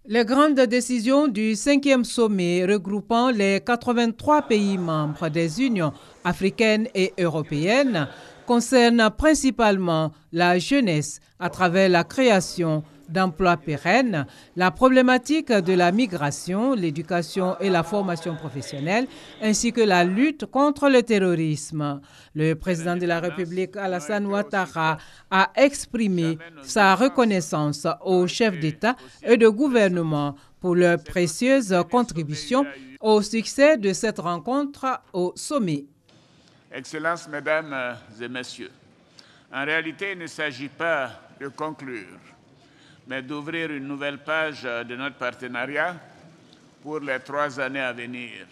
Les grandes décisions du 5e sommet regroupant les 83 pays membres des unions africaines et européennes concernent principalement la jeunesse à travers la création d'emplois pérennes, la problématique de la migration, l'éducation et la formation professionnelle, ainsi que la lutte contre le terrorisme. Le président de la République, Alassane Ouattara, a exprimé sa reconnaissance aux chefs d'État et de gouvernement pour leur précieuse contribution au succès de cette rencontre au sommet. Excellences, Mesdames et Messieurs, en réalité, il ne s'agit pas de conclure, mais d'ouvrir une nouvelle page de notre partenariat pour les 3 années à venir.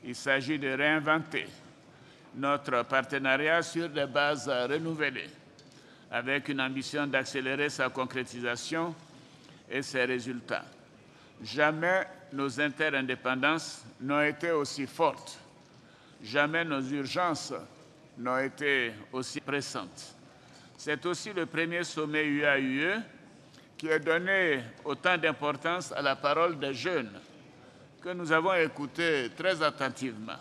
Il s'agit de réinventer notre partenariat sur des bases renouvelées, avec une ambition d'accélérer sa concrétisation et ses résultats. Jamais nos interdépendances n'ont été aussi fortes. Jamais nos urgences n'ont été aussi pressantes. C'est aussi le premier sommet UE-UE qui a donné autant d'importance à la parole des jeunes, que nous avons écouté très attentivement.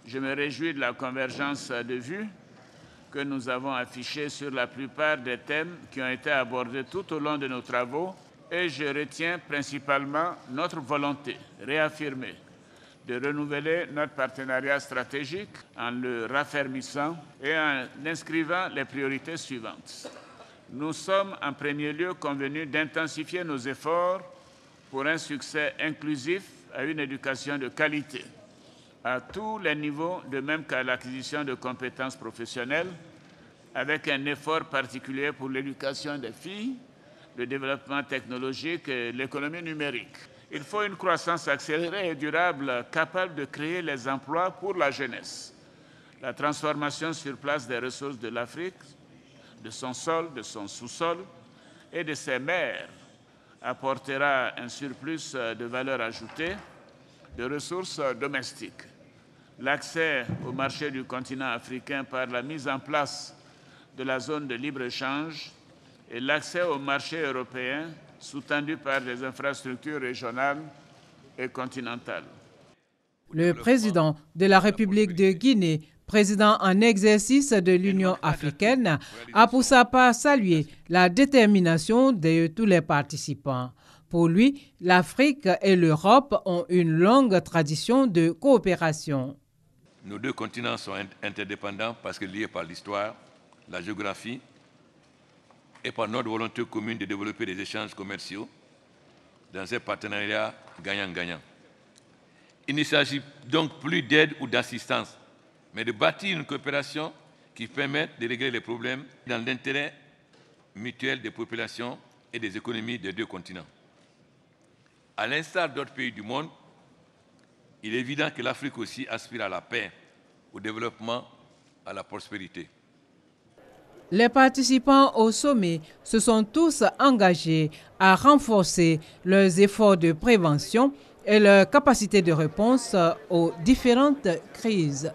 Je me réjouis de la convergence de vues que nous avons affichée sur la plupart des thèmes qui ont été abordés tout au long de nos travaux, et je retiens principalement notre volonté réaffirmée de renouveler notre partenariat stratégique en le raffermissant et en inscrivant les priorités suivantes. Nous sommes en premier lieu convenus d'intensifier nos efforts pour un succès inclusif à une éducation de qualité, à tous les niveaux, de même qu'à l'acquisition de compétences professionnelles, avec un effort particulier pour l'éducation des filles, le développement technologique et l'économie numérique. Il faut une croissance accélérée et durable capable de créer les emplois pour la jeunesse. La transformation sur place des ressources de l'Afrique, de son sol, de son sous-sol et de ses mers apportera un surplus de valeur ajoutée, de ressources domestiques. L'accès au marché du continent africain par la mise en place de la zone de libre-échange et l'accès au marché européen sous-tendu par des infrastructures régionales et continentales. Le président de la République de Guinée, président en exercice de l'Union africaine, a pour sa part salué la détermination de tous les participants. Pour lui, l'Afrique et l'Europe ont une longue tradition de coopération. Nos 2 continents sont interdépendants parce que liés par l'histoire, la géographie et par notre volonté commune de développer des échanges commerciaux dans un partenariat gagnant-gagnant. Il ne s'agit donc plus d'aide ou d'assistance, mais de bâtir une coopération qui permette de régler les problèmes dans l'intérêt mutuel des populations et des économies des 2 continents. À l'instar d'autres pays du monde, il est évident que l'Afrique aussi aspire à la paix, au développement, à la prospérité. Les participants au sommet se sont tous engagés à renforcer leurs efforts de prévention et leur capacité de réponse aux différentes crises.